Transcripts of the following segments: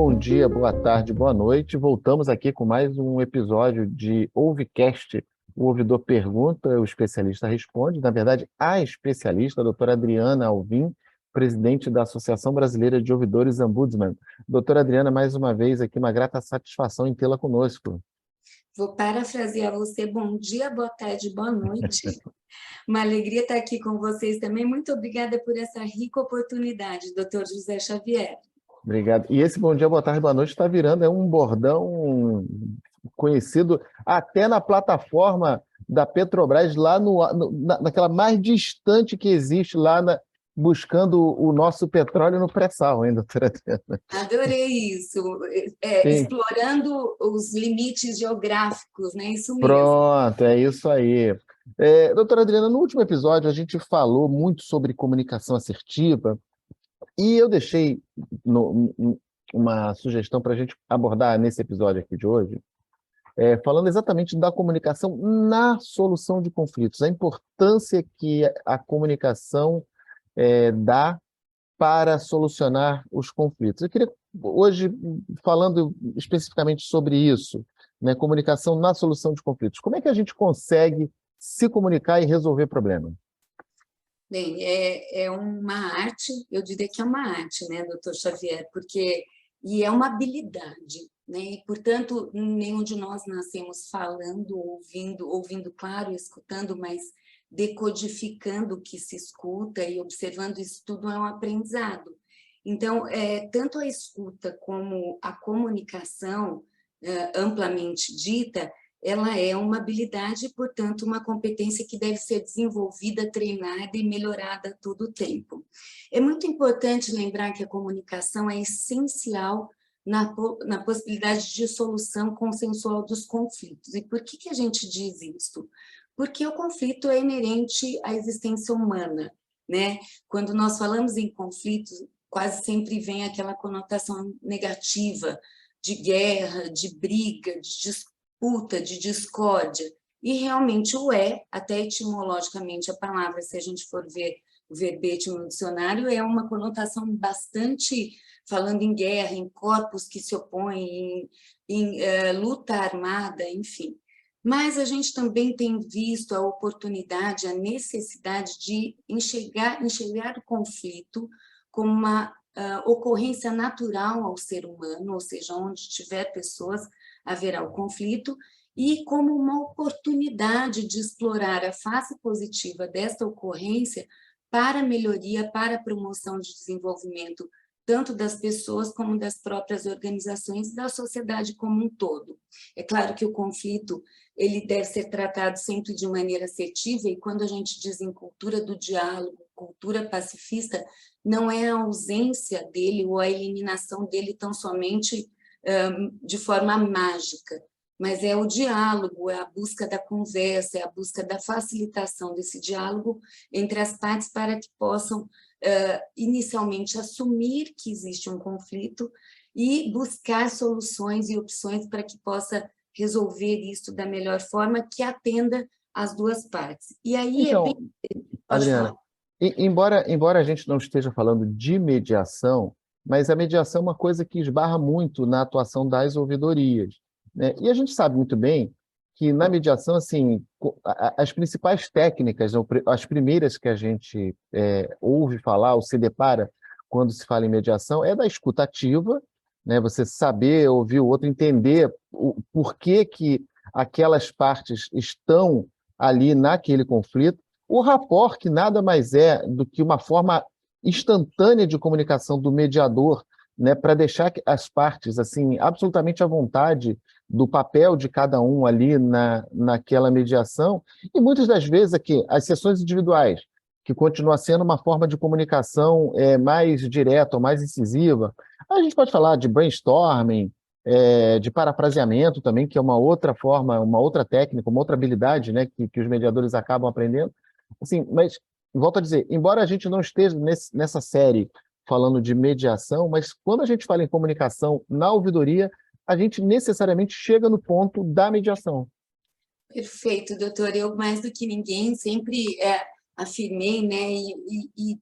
bom dia, boa tarde, boa noite. Voltamos aqui com mais um episódio de Ouvicast. O ouvidor pergunta, o especialista responde. Na verdade, a especialista, a doutora Adriana Alvim, presidente da Associação Brasileira de Ouvidores Ombudsman. Doutora Adriana, mais uma vez aqui, uma grata satisfação em tê-la conosco. Vou parafrasear você, bom dia, boa tarde, boa noite. Uma alegria estar aqui com vocês também. Muito obrigada por essa rica oportunidade, doutor José Xavier. Obrigado. E esse bom dia, boa tarde, boa noite está virando um bordão conhecido até na plataforma da Petrobras, lá naquela mais distante que existe, buscando o nosso petróleo no pré-sal, hein, doutora Adriana? Adorei isso, explorando os limites geográficos, né? Isso mesmo. Pronto, é isso aí. Doutora Adriana, no último episódio a gente falou muito sobre comunicação assertiva e eu deixei uma sugestão para a gente abordar nesse episódio aqui de hoje, falando exatamente da comunicação na solução de conflitos, a importância que a comunicação dá para solucionar os conflitos. Eu queria, hoje, falando especificamente sobre isso, né, comunicação na solução de conflitos, como é que a gente consegue se comunicar e resolver problemas? Bem, é uma arte, eu diria que é uma arte, né, doutor Xavier, e é uma habilidade, né, e, portanto, nenhum de nós nascemos falando, ouvindo claro, escutando, mas decodificando o que se escuta e observando isso tudo é um aprendizado. Então, tanto a escuta como a comunicação, amplamente dita, ela é uma habilidade e, portanto, uma competência que deve ser desenvolvida, treinada e melhorada a todo tempo. É muito importante lembrar que a comunicação é essencial na possibilidade de solução consensual dos conflitos. E por que a gente diz isso? Porque o conflito é inerente à existência humana, né? Quando nós falamos em conflito, quase sempre vem aquela conotação negativa de guerra, de briga, de disputa, de discórdia, e realmente até etimologicamente a palavra, se a gente for ver o verbete no dicionário, é uma conotação bastante, falando em guerra, em corpos que se opõem, em luta armada, enfim. Mas a gente também tem visto a oportunidade, a necessidade de enxergar o conflito como uma ocorrência natural ao ser humano, ou seja, onde tiver pessoas, haverá o conflito, e como uma oportunidade de explorar a face positiva desta ocorrência para a melhoria, para a promoção de desenvolvimento, tanto das pessoas como das próprias organizações e da sociedade como um todo. É claro que o conflito ele deve ser tratado sempre de maneira assertiva, e quando a gente diz em cultura do diálogo, cultura pacifista, não é a ausência dele ou a eliminação dele tão somente de forma mágica, mas é o diálogo, é a busca da conversa, é a busca da facilitação desse diálogo entre as partes para que possam inicialmente assumir que existe um conflito e buscar soluções e opções para que possa resolver isso da melhor forma que atenda às duas partes. E aí Então, Adriana, embora a gente não esteja falando de mediação, mas a mediação é uma coisa que esbarra muito na atuação das ouvidorias, né? E a gente sabe muito bem que na mediação, assim, as principais técnicas, as primeiras que a gente ouve falar ou se depara quando se fala em mediação, é da escuta ativa, né? Você saber ouvir o outro, entender o porquê que aquelas partes estão ali naquele conflito. O rapport, que nada mais é do que uma forma instantânea de comunicação do mediador, né, para deixar as partes assim absolutamente à vontade do papel de cada um ali naquela mediação, e muitas das vezes aqui, as sessões individuais, que continua sendo uma forma de comunicação mais direta, ou mais incisiva. A gente pode falar de brainstorming, de parafraseamento também, que é uma outra forma, uma outra técnica, uma outra habilidade, né, que os mediadores acabam aprendendo. Assim, mas, volto a dizer, embora a gente não esteja nessa série falando de mediação, mas quando a gente fala em comunicação na ouvidoria, a gente necessariamente chega no ponto da mediação. Perfeito, doutor. Eu, mais do que ninguém, sempre afirmei, né, e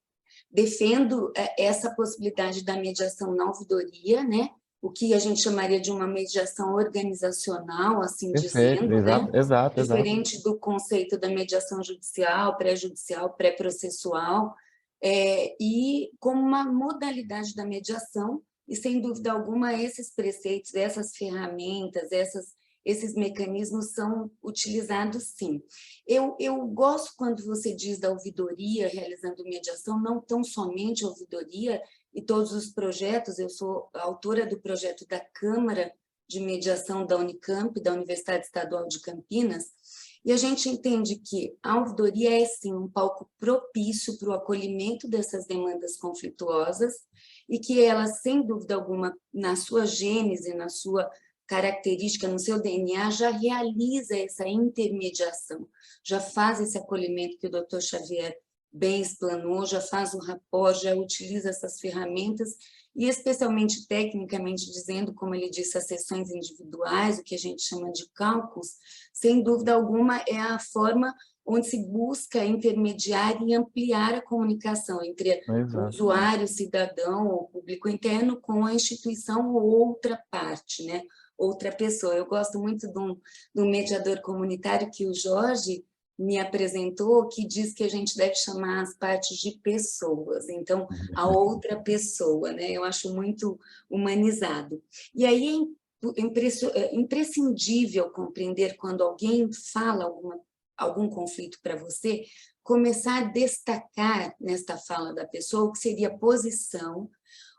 defendo essa possibilidade da mediação na ouvidoria, né, o que a gente chamaria de uma mediação organizacional, assim Perfeito, dizendo, né? exato, exato. Diferente do conceito da mediação judicial, pré-processual, e como uma modalidade da mediação, e sem dúvida alguma esses preceitos, essas ferramentas, esses mecanismos são utilizados sim. Eu gosto quando você diz da ouvidoria realizando mediação, não tão somente a ouvidoria e todos os projetos, eu sou autora do projeto da Câmara de Mediação da Unicamp, da Universidade Estadual de Campinas, e a gente entende que a ouvidoria é, sim, um palco propício para o acolhimento dessas demandas conflituosas e que ela, sem dúvida alguma, na sua gênese, na sua característica, no seu DNA, já realiza essa intermediação, já faz esse acolhimento que o Dr. Xavier bem explanou, já faz o rapport, já utiliza essas ferramentas, e especialmente tecnicamente dizendo, como ele disse, as sessões individuais, o que a gente chama de cálculos, sem dúvida alguma é a forma onde se busca intermediar e ampliar a comunicação entre o Exato. usuário, cidadão ou público interno com a instituição ou outra parte, né? Outra pessoa. Eu gosto muito de um mediador comunitário que o Jorge me apresentou, que diz que a gente deve chamar as partes de pessoas, então, a outra pessoa, né? Eu acho muito humanizado. E aí é imprescindível compreender quando alguém fala algum conflito para você, começar a destacar nesta fala da pessoa o que seria posição,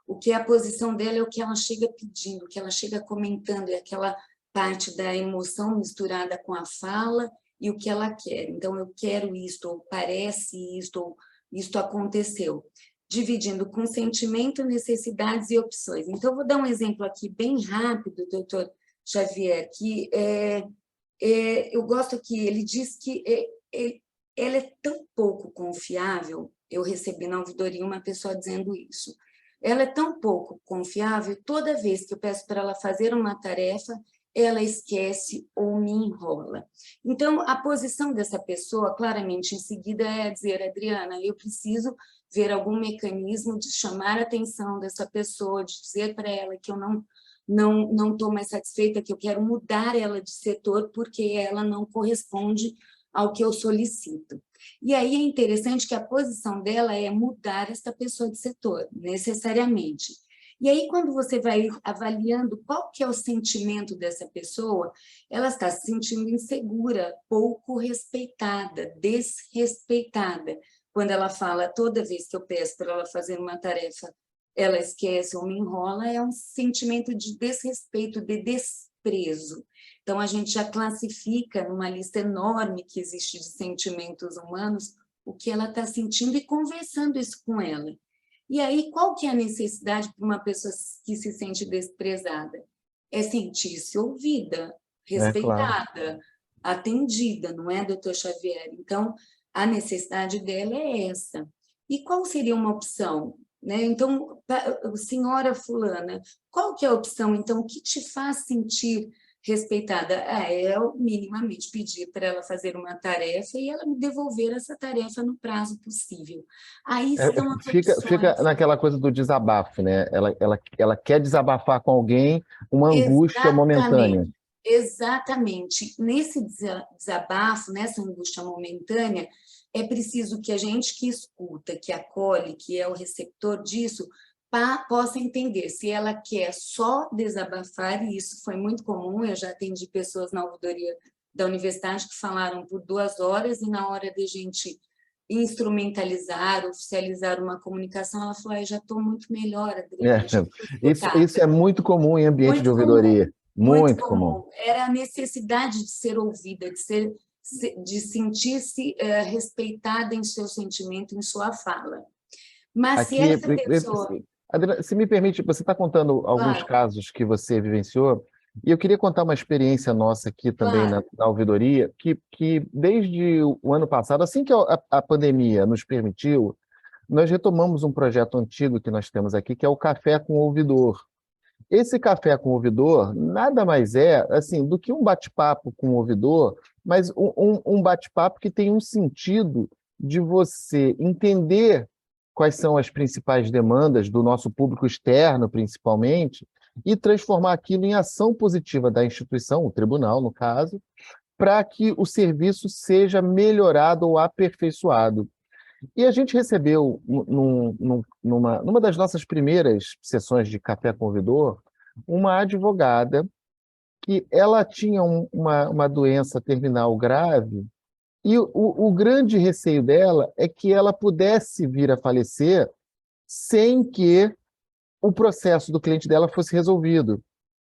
o que é a posição dela é o que ela chega pedindo, o que ela chega comentando, é aquela parte da emoção misturada com a fala e o que ela quer. Então, eu quero isto, ou parece isto, ou isto aconteceu. Dividindo com sentimento, necessidades e opções. Então, vou dar um exemplo aqui bem rápido, doutor Xavier, que eu gosto que ele diz que ela é tão pouco confiável, eu recebi na ouvidoria uma pessoa dizendo isso, ela é tão pouco confiável, toda vez que eu peço para ela fazer uma tarefa, ela esquece ou me enrola. Então, a posição dessa pessoa, claramente, em seguida, é dizer, Adriana, eu preciso ver algum mecanismo de chamar a atenção dessa pessoa, de dizer para ela que eu não estou mais satisfeita, que eu quero mudar ela de setor porque ela não corresponde ao que eu solicito. E aí é interessante que a posição dela é mudar essa pessoa de setor, necessariamente. E aí, quando você vai avaliando qual que é o sentimento dessa pessoa, ela está se sentindo insegura, pouco respeitada, desrespeitada. Quando ela fala, toda vez que eu peço para ela fazer uma tarefa, ela esquece ou me enrola, é um sentimento de desrespeito, de desprezo. Então, a gente já classifica numa lista enorme que existe de sentimentos humanos o que ela está sentindo e conversando isso com ela. E aí, qual que é a necessidade para uma pessoa que se sente desprezada? É sentir-se ouvida, Claro. respeitada, atendida, não é, doutor Xavier? Então, a necessidade dela é essa. E qual seria uma opção? Né? Então, senhora fulana, qual que é a opção, então, que te faz sentir respeitada? É eu minimamente pedir para ela fazer uma tarefa e ela me devolver essa tarefa no prazo possível. Aí são as Fica opções. naquela coisa do desabafo, né? Ela quer desabafar com alguém uma angústia momentânea. Exatamente, exatamente. Nesse desabafo, nessa angústia momentânea, é preciso que a gente que escuta, que acolhe, que é o receptor disso, possa entender se ela quer só desabafar, e isso foi muito comum, eu já atendi pessoas na ouvidoria da universidade que falaram por 2 horas, e na hora de a gente instrumentalizar, oficializar uma comunicação, ela falou, já estou muito melhor, É, Adriana, já fui isso escutada. é muito comum em ambiente de Muito comum, ouvidoria. muito Muito comum. comum. Era a necessidade de ser ouvida, de sentir-se respeitada em seu sentimento, em sua fala. Mas se Aqui, essa pessoa... Adriana, se me permite, você está contando alguns Claro, casos que você vivenciou, e eu queria contar uma experiência nossa aqui também claro, na ouvidoria, que desde o ano passado, assim que a pandemia nos permitiu, nós retomamos um projeto antigo que nós temos aqui, que é o Café com o Ouvidor. Esse café com o ouvidor nada mais é assim do que um bate-papo com o ouvidor, mas um bate-papo que tem um sentido de você entender quais são as principais demandas do nosso público externo, principalmente, e transformar aquilo em ação positiva da instituição, o tribunal, no caso, para que o serviço seja melhorado ou aperfeiçoado. E a gente recebeu, numa das nossas primeiras sessões de Café com o Ouvidor, uma advogada que ela tinha uma doença terminal grave e o grande receio dela é que ela pudesse vir a falecer sem que o processo do cliente dela fosse resolvido,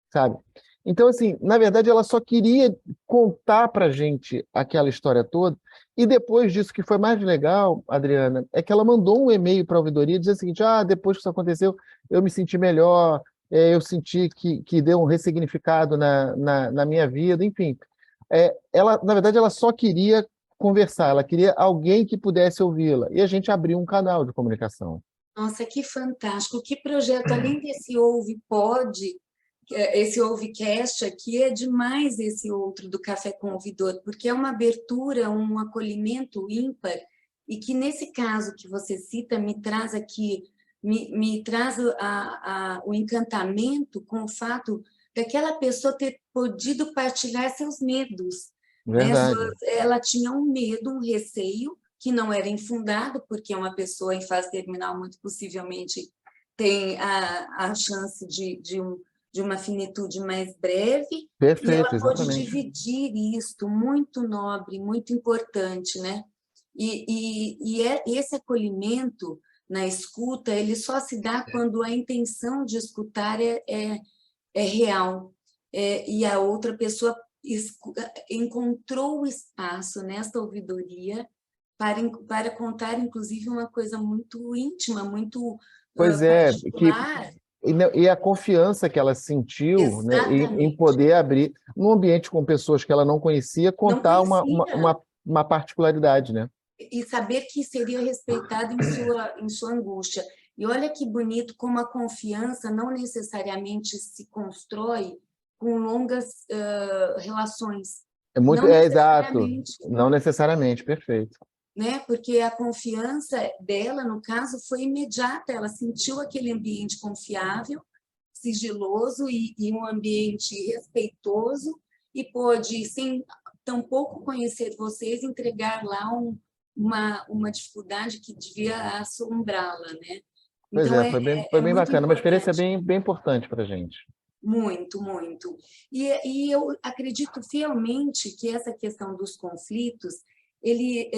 sabe? Então, assim, na verdade, ela só queria contar para a gente aquela história toda, e depois disso, que foi mais legal, Adriana, é que ela mandou um e-mail para a ouvidoria dizendo o seguinte: depois que isso aconteceu, eu me senti melhor, eu senti que deu um ressignificado na minha vida, enfim. Ela, na verdade, ela só queria conversar, ela queria alguém que pudesse ouvi-la, e a gente abriu um canal de comunicação. Nossa, que fantástico! Que projeto, além desse Ouve Pode, esse Ouvecast aqui, é demais esse outro do Café com o Ouvidor, porque é uma abertura, um acolhimento ímpar, e que nesse caso que você cita, me traz aqui, me traz o encantamento com o fato daquela pessoa ter podido partilhar seus medos. Né? Verdade. Ela tinha um medo, um receio, que não era infundado, porque uma pessoa em fase terminal, muito possivelmente, tem a chance de uma finitude mais breve, e ela Perfeito, pode exatamente. dividir isto, muito nobre, muito importante, né? Esse acolhimento na escuta, ele só se dá quando a intenção de escutar é real, e a outra pessoa encontrou o espaço nesta ouvidoria para contar, inclusive, uma coisa muito íntima, muito Pois é, particular. e a confiança que ela sentiu, né, em Exatamente. poder abrir, num ambiente com pessoas que ela não conhecia, Não contar conhecia. uma particularidade, né? E saber que seria respeitado em sua angústia. E olha que bonito como a confiança não necessariamente se constrói com longas relações. Não Exato, necessariamente. não necessariamente, perfeito. Né? Porque a confiança dela, no caso, foi imediata. Ela sentiu aquele ambiente confiável, sigiloso e um ambiente respeitoso, e pôde, sem tampouco conhecer vocês, entregar lá uma dificuldade que devia assombrá-la, né? Pois Então, é, foi é bem muito bacana, uma experiência importante. bem importante para a gente. Muito, muito. E eu acredito fielmente que essa questão dos conflitos, ele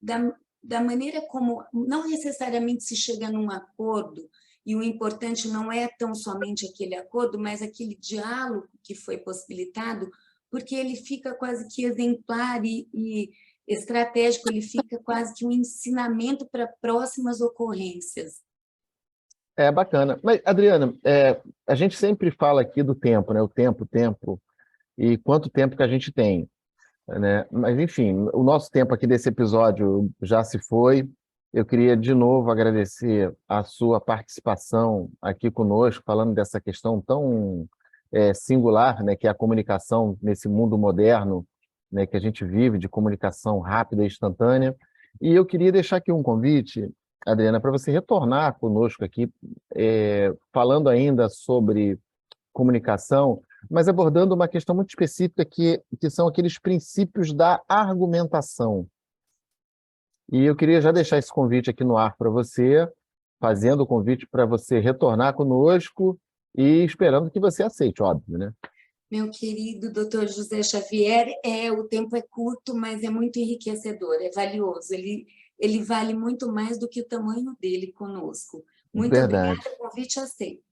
da maneira como não necessariamente se chega num acordo, e o importante não é tão somente aquele acordo, mas aquele diálogo que foi possibilitado, porque ele fica quase que exemplar e estratégico, ele fica quase que um ensinamento para próximas ocorrências. É bacana. Mas, Adriana, a gente sempre fala aqui do tempo, né? O tempo, e quanto tempo que a gente tem, né? Mas, enfim, o nosso tempo aqui desse episódio já se foi. Eu queria, de novo, agradecer a sua participação aqui conosco, falando dessa questão tão singular, né? Que é a comunicação nesse mundo moderno, né? Que a gente vive, de comunicação rápida e instantânea. E eu queria deixar aqui um convite, Adriana, para você retornar conosco aqui, falando ainda sobre comunicação, mas abordando uma questão muito específica que são aqueles princípios da argumentação. E eu queria já deixar esse convite aqui no ar para você, fazendo o convite para você retornar conosco e esperando que você aceite, óbvio, né? Meu querido Dr. José Xavier, o tempo é curto, mas é muito enriquecedor, é valioso. Ele vale muito mais do que o tamanho dele conosco. Muito Verdade. obrigada, convite aceito.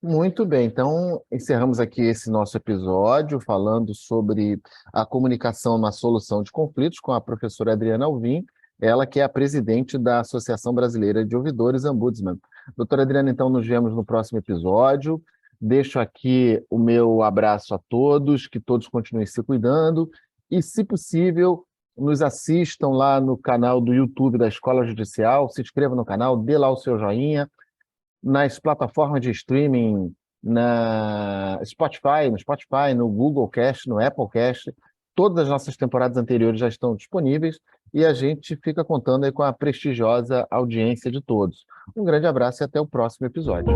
Muito bem, então encerramos aqui esse nosso episódio falando sobre a comunicação na solução de conflitos com a professora Adriana Alvim, ela que é a presidente da Associação Brasileira de Ouvidores, Ombudsman. Doutora Adriana, então nos vemos no próximo episódio. Deixo aqui o meu abraço a todos, que todos continuem se cuidando e, se possível, nos assistam lá no canal do YouTube da Escola Judicial, se inscreva no canal, dê lá o seu joinha, nas plataformas de streaming, no Spotify, no Google Cast, no Apple Cast. Todas as nossas temporadas anteriores já estão disponíveis e a gente fica contando aí com a prestigiosa audiência de todos. Um grande abraço e até o próximo episódio.